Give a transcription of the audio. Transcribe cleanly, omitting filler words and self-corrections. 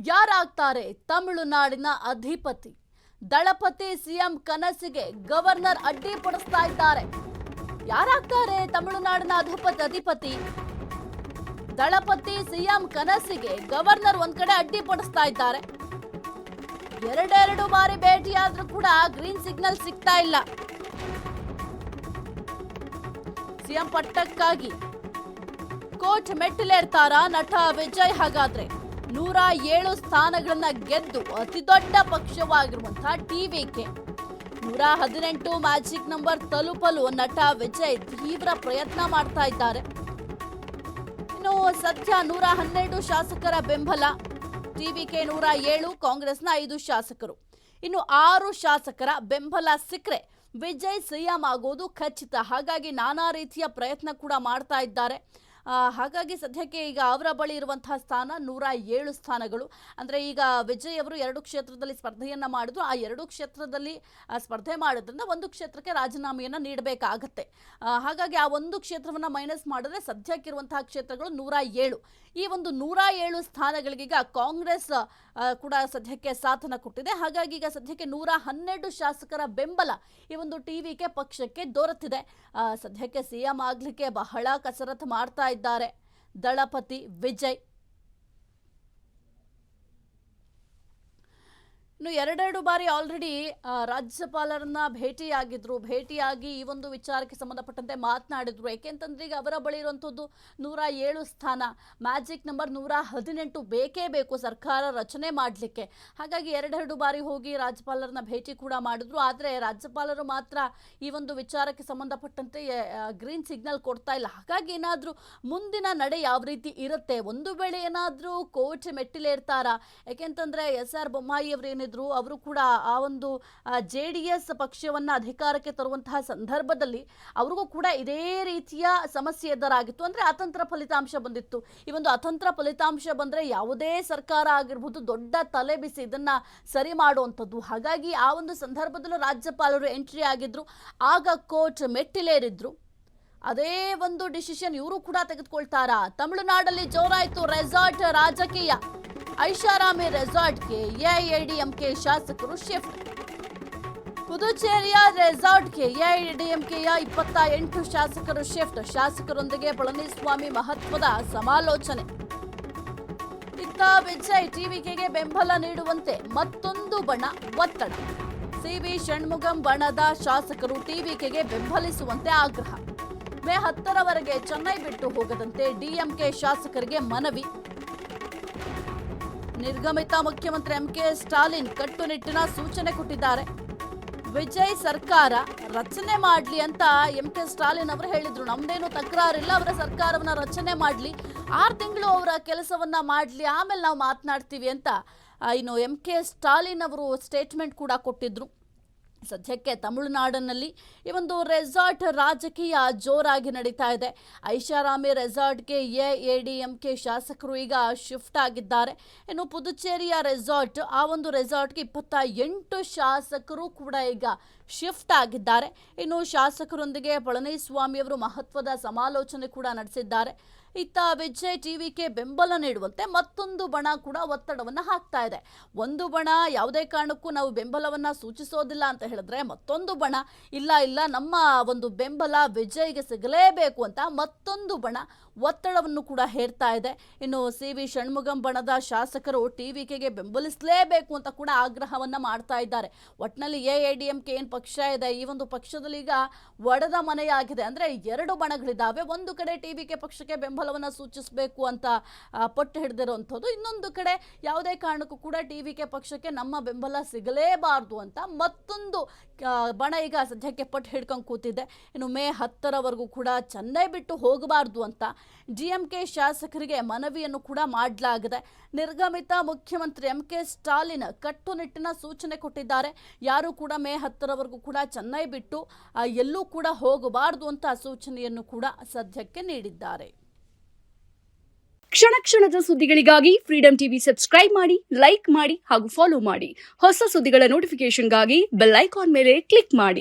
ಯಾರಾಗ್ತಾರೆ ತಮಿಳುನಾಡಿನ ಅಧಿಪತಿ? ದಳಪತಿ ಸಿಎಂ ಕನಸಿಗೆ ಗವರ್ನರ್ ಅಡ್ಡಿಪಡಿಸ್ತಾ ಇದ್ದಾರೆ. ಯಾರಾಗ್ತಾರೆ ತಮಿಳುನಾಡಿನ ಅಧಿಪತಿ? ದಳಪತಿ ಸಿಎಂ ಕನಸಿಗೆ ಗವರ್ನರ್ ಒಂದ್ ಕಡೆ ಅಡ್ಡಿಪಡಿಸ್ತಾ ಇದ್ದಾರೆ. ಎರಡೆರಡು ಬಾರಿ ಭೇಟಿಯಾದ್ರೂ ಕೂಡ ಗ್ರೀನ್ ಸಿಗ್ನಲ್ ಸಿಗ್ತಾ ಇಲ್ಲ. ಸಿಎಂ ಪಟ್ಟಕ್ಕಾಗಿ ಕೋರ್ಟ್ ಮೆಟ್ಟಿಲೇರ್ತಾರ ನಟ ವಿಜಯ್? ಹಾಗಾದ್ರೆ 107 ಸ್ಥಾನಗಳನ್ನ ಗೆದ್ದು ಅತಿ ದೊಡ್ಡ ಪಕ್ಷವಾಗಿರುವಂತಹ ಟಿವಿಕೆ 118 ಮ್ಯಾಜಿಕ್ ನಂಬರ್ ತಲುಪಲು ನಟ ವಿಜಯ್ ತೀವ್ರ ಪ್ರಯತ್ನ ಮಾಡ್ತಾ ಇದ್ದಾರೆ. ಇನ್ನು ಸದ್ಯ 112 ಶಾಸಕರ ಬೆಂಬಲ, ಟಿವಿಕೆ 107, ಕಾಂಗ್ರೆಸ್ನ 5 ಶಾಸಕರು, ಇನ್ನು 6 ಶಾಸಕರ ಬೆಂಬಲ ಸಿಕ್ಕರೆ ವಿಜಯ್ ಸಿಎಂ ಆಗೋದು ಖಚಿತ. ಹಾಗಾಗಿ ನಾನಾ ರೀತಿಯ ಪ್ರಯತ್ನ ಕೂಡ ಮಾಡ್ತಾ ಇದ್ದಾರೆ. ಹಾಗಾಗಿ ಸದ್ಯಕ್ಕೆ ಈಗ ಅವರ ಬಳಿ ಇರುವಂತಹ ಸ್ಥಾನ 107 ಸ್ಥಾನಗಳು. ಅಂದರೆ ಈಗ ವಿಜಯ್ ಅವರು 2 ಕ್ಷೇತ್ರದಲ್ಲಿ ಸ್ಪರ್ಧೆಯನ್ನು ಮಾಡಿದ್ರು. ಆ 2 ಕ್ಷೇತ್ರದಲ್ಲಿ ಸ್ಪರ್ಧೆ ಮಾಡೋದ್ರಿಂದ ಒಂದು ಕ್ಷೇತ್ರಕ್ಕೆ ರಾಜೀನಾಮೆಯನ್ನು ನೀಡಬೇಕಾಗತ್ತೆ. ಹಾಗಾಗಿ ಆ ಒಂದು ಕ್ಷೇತ್ರವನ್ನು ಮೈನಸ್ ಮಾಡಿದ್ರೆ ಸದ್ಯಕ್ಕಿರುವಂತಹ ಕ್ಷೇತ್ರಗಳು 107. ಈ ಒಂದು 107 ಸ್ಥಾನಗಳಿಗೀಗ ಕಾಂಗ್ರೆಸ್ ಕೂಡ ಸದ್ಯಕ್ಕೆ ಸಾಥನ್ನು ಕೊಟ್ಟಿದೆ. ಹಾಗಾಗಿ ಈಗ ಸದ್ಯಕ್ಕೆ 112 ಶಾಸಕರ ಬೆಂಬಲ ಈ ಒಂದು ಟಿವಿಕೆ ಪಕ್ಷಕ್ಕೆ ದೊರೆತಿದೆ. ಸದ್ಯಕ್ಕೆ ಸಿಎಂ ಆಗ್ಲಿಕ್ಕೆ ಬಹಳ ಕಸರತ್ತು ಮಾಡ್ತಾ ಇದ್ದಾರೆ ದಳಪತಿ ವಿಜಯ್. ಇನ್ನು ಎರಡೆರಡು ಬಾರಿ ಆಲ್ರೆಡಿ ರಾಜ್ಯಪಾಲರನ್ನ ಭೇಟಿಯಾಗಿ ಈ ಒಂದು ವಿಚಾರಕ್ಕೆ ಸಂಬಂಧಪಟ್ಟಂತೆ ಮಾತನಾಡಿದ್ರು. ಯಾಕೆಂತಂದ್ರೆ ಈಗ ಅವರ ಬಳಿ ಇರುವಂಥದ್ದು 107 ಸ್ಥಾನ, ಮ್ಯಾಜಿಕ್ ನಂಬರ್ 118 ಬೇಕೇ ಬೇಕು ಸರ್ಕಾರ ರಚನೆ ಮಾಡಲಿಕ್ಕೆ. ಹಾಗಾಗಿ ಎರಡೆರಡು ಬಾರಿ ಹೋಗಿ ರಾಜ್ಯಪಾಲರನ್ನ ಭೇಟಿ ಕೂಡ ಮಾಡಿದ್ರು. ಆದರೆ ರಾಜ್ಯಪಾಲರು ಮಾತ್ರ ಈ ಒಂದು ವಿಚಾರಕ್ಕೆ ಸಂಬಂಧಪಟ್ಟಂತೆ ಗ್ರೀನ್ ಸಿಗ್ನಲ್ ಕೊಡ್ತಾ ಇಲ್ಲ. ಹಾಗಾಗಿ ಏನಾದರೂ ಮುಂದಿನ ನಡೆ ಯಾವ ರೀತಿ ಇರುತ್ತೆ? ಒಂದು ವೇಳೆ ಏನಾದರೂ ಕೋರ್ಟ್ ಮೆಟ್ಟಿಲೇರ್ತಾರಾ? ಯಾಕೆಂತಂದ್ರೆ SR ಬೊಮ್ಮಾಯಿ ಅವರು ಅವರು ಕೂಡ ಆ ಒಂದು JDS ಪಕ್ಷವನ್ನ ಅಧಿಕಾರಕ್ಕೆ ತರುವಂತಹ ಸಂದರ್ಭದಲ್ಲಿ ಅವ್ರಿಗೂ ಕೂಡ ಇದೇ ರೀತಿಯ ಸಮಸ್ಯೆ ಎದುರಾಗಿತ್ತು. ಅಂದ್ರೆ ಅತಂತ್ರ ಫಲಿತಾಂಶ ಬಂದಿತ್ತು. ಈ ಒಂದು ಅತಂತ್ರ ಫಲಿತಾಂಶ ಬಂದ್ರೆ ಯಾವುದೇ ಸರ್ಕಾರ ಆಗಿರ್ಬೋದು ದೊಡ್ಡ ತಲೆ ಬಿಸಿ ಇದನ್ನ ಸರಿ ಮಾಡುವಂಥದ್ದು. ಹಾಗಾಗಿ ಆ ಒಂದು ಸಂದರ್ಭದಲ್ಲೂ ರಾಜ್ಯಪಾಲರು ಎಂಟ್ರಿ ಆಗಿದ್ರು. ಆಗ ಕೋರ್ಟ್ ಮೆಟ್ಟಿಲೇರಿದ್ರು. ಅದೇ ಒಂದು ಡಿಸಿಷನ್ ಇವರು ಕೂಡ ತೆಗೆದುಕೊಳ್ತಾರಾ? ತಮಿಳುನಾಡಲ್ಲಿ ಜೋರಾಯಿತು ರೆಸಾರ್ಟ್ ರಾಜಕೀಯ. ಐಷಾರಾಮಿ ರೆಸಾರ್ಟ್ಗೆ AIADMK ಶಾಸಕರು ಶಿಫ್ಟ್. ಪುದುಚೇರಿಯ ರೆಸಾರ್ಟ್ಗೆ AIADMKಯ 28 ಶಾಸಕರು ಶಿಫ್ಟ್. ಶಾಸಕರೊಂದಿಗೆ ಪಳನಿಸ್ವಾಮಿ ಮಹತ್ವದ ಸಮಾಲೋಚನೆ. ಇತ್ತ ವಿಜಯ್ ಟಿವಿಕೆಗೆ ಬೆಂಬಲ ನೀಡುವಂತೆ ಮತ್ತೊಂದು ಬಣ ಒತ್ತಡ. CV ಷಣ್ಮುಗಂ ಬಣದ ಶಾಸಕರು ಟಿವಿಕೆಗೆ ಬೆಂಬಲಿಸುವಂತೆ ಆಗ್ರಹ. ಮೇ 10ರವರೆಗೆ ಚೆನ್ನೈ ಬಿಟ್ಟು ಹೋಗದಂತೆ DMK ಶಾಸಕರಿಗೆ ಮನವಿ. ನಿರ್ಗಮಿತ ಮುಖ್ಯಮಂತ್ರಿ MK ಸ್ಟಾಲಿನ್ ಕಟ್ಟುನಿಟ್ಟಿನ ಸೂಚನೆ ಕೊಟ್ಟಿದ್ದಾರೆ. ವಿಜಯ್ ಸರ್ಕಾರ ರಚನೆ ಮಾಡಲಿ ಅಂತ MK ಸ್ಟಾಲಿನ್ ಅವರು ಹೇಳಿದ್ರು. ನಮ್ದೇನು ತಕರಾರಿಲ್ಲ, ಅವರ ಸರ್ಕಾರವನ್ನ ರಚನೆ ಮಾಡಲಿ, 6 ತಿಂಗಳು ಅವರ ಕೆಲಸವನ್ನ ಮಾಡಲಿ, ಆಮೇಲೆ ನಾವು ಮಾತನಾಡ್ತೀವಿ ಅಂತ ಇನ್ನು MK ಸ್ಟಾಲಿನ್ ಅವರು ಸ್ಟೇಟ್ಮೆಂಟ್ ಕೂಡ ಕೊಟ್ಟಿದ್ರು. ಸದ್ಯಕ್ಕೆ ತಮಿಳುನಾಡಿನಲ್ಲಿ ಈ ಒಂದು ರೆಸಾರ್ಟ್ ರಾಜಕೀಯ ಜೋರಾಗಿ ನಡೀತಾ ಇದೆ. ಐಷಾರಾಮಿ ರೆಸಾರ್ಟ್ಗೆ AIADMK ಶಾಸಕರು ಈಗ ಶಿಫ್ಟ್ ಆಗಿದ್ದಾರೆ. ಇನ್ನು ಪುದುಚೇರಿಯ ರೆಸಾರ್ಟ್, ಆ ಒಂದು ರೆಸಾರ್ಟ್ಗೆ 28 ಶಾಸಕರು ಕೂಡ ಈಗ ಶಿಫ್ಟ್ ಆಗಿದ್ದಾರೆ. ಇನ್ನು ಶಾಸಕರೊಂದಿಗೆ ಪಳನಿಸ್ವಾಮಿ ಅವರು ಮಹತ್ವದ ಸಮಾಲೋಚನೆ ಕೂಡ ನಡೆಸಿದ್ದಾರೆ. ಇತ್ತ ವಿಜಯ್ ಟಿವಿಕೆ ಬೆಂಬಲ ನೀಡುವಂತೆ ಮತ್ತೊಂದು ಬಣ ಕೂಡ ಒತ್ತಡವನ್ನು ಹಾಕ್ತಾ ಇದೆ. ಒಂದು ಬಣ ಯಾವುದೇ ಕಾರಣಕ್ಕೂ ನಾವು ಬೆಂಬಲವನ್ನ ಸೂಚಿಸೋದಿಲ್ಲ ಅಂತ ಹೇಳಿದ್ರೆ, ಮತ್ತೊಂದು ಬಣ ಇಲ್ಲ ನಮ್ಮ ಒಂದು ಬೆಂಬಲ ವಿಜಯ್ಗೆ ಸಿಗಲೇಬೇಕು ಅಂತ ಮತ್ತೊಂದು ಬಣ ಒತ್ತಡವನ್ನು ಕೂಡ ಹೇರ್ತಾ ಇದೆ. ಇನ್ನು CV ಷಣ್ಮುಗಂ ಬಣದ ಶಾಸಕರು ಟಿವಿಕೆಗೆ ಬೆಂಬಲಿಸಲೇಬೇಕು ಅಂತ ಕೂಡ ಆಗ್ರಹವನ್ನ ಮಾಡ್ತಾ ಇದ್ದಾರೆ. ಒಟ್ಟಿನಲ್ಲಿ AIADMK ಏನು ಪಕ್ಷ ಇದೆ, ಈ ಒಂದು ಪಕ್ಷದಲ್ಲಿ ಈಗ ಒಡೆದ ಮನೆಯಾಗಿದೆ. ಅಂದ್ರೆ 2 ಬಣಗಳಿದ್ದಾವೆ. ಒಂದು ಕಡೆ ಟಿವಿಕೆ ಪಕ್ಷಕ್ಕೆ ಬೆಂಬಲವನ್ನ ಸೂಚಿಸಬೇಕು ಅಂತ ಪಟ್ಟು ಹಿಡಿದಿರುವಂಥದ್ದು, ಇನ್ನೊಂದು ಕಡೆ ಯಾವುದೇ ಕಾರಣಕ್ಕೂ ಕೂಡ ಟಿವಿಕೆ ಪಕ್ಷಕ್ಕೆ ನಮ್ಮ ಬೆಂಬಲ ಸಿಗಲೇಬಾರದು ಅಂತ ಮತ್ತೊಂದು ಬಣ ಈಗ ಸದ್ಯಕ್ಕೆ ಪಟ್ಟು ಹಿಡ್ಕೊಂಡು ಕೂತಿದೆ. ಇನ್ನು ಮೇ 10ರವರೆಗೂ ಕೂಡ ಚೆನ್ನೈ ಬಿಟ್ಟು ಹೋಗಬಾರ್ದು ಅಂತ DMK ಶಾಸಕರಿಗೆ ಮನವಿಯನ್ನು ಕೂಡ ಮಾಡಲಾಗಿದೆ. ನಿರ್ಗಮಿತ ಮುಖ್ಯಮಂತ್ರಿ MK ಸ್ಟಾಲಿನ್ ಕಟ್ಟುನಿಟ್ಟಿನ ಸೂಚನೆ ಕೊಟ್ಟಿದ್ದಾರೆ. ಯಾರು ಕೂಡ ಮೇ 10ರವರೆಗೂ ಕೂಡ ಚೆನ್ನೈ ಬಿಟ್ಟು ಎಲ್ಲೂ ಕೂಡ ಹೋಗಬಾರದು ಅಂತ ಸೂಚನೆಯನ್ನು ಕೂಡ ಸದ್ಯಕ್ಕೆ ನೀಡಿದ್ದಾರೆ. ಕ್ಷಣ ಕ್ಷಣದ ಸುದ್ದಿಗಳಿಗಾಗಿ ಫ್ರೀಡಂ ಟಿವಿ ಸಬ್ಸ್ಕ್ರೈಬ್ ಮಾಡಿ, ಲೈಕ್ ಮಾಡಿ ಹಾಗೂ ಫಾಲೋ ಮಾಡಿ. ಹೊಸ ಸುದ್ದಿಗಳ ನೋಟಿಫಿಕೇಶನ್ಗಾಗಿ ಬೆಲ್ ಐಕಾನ್ ಮೇಲೆ ಕ್ಲಿಕ್ ಮಾಡಿ.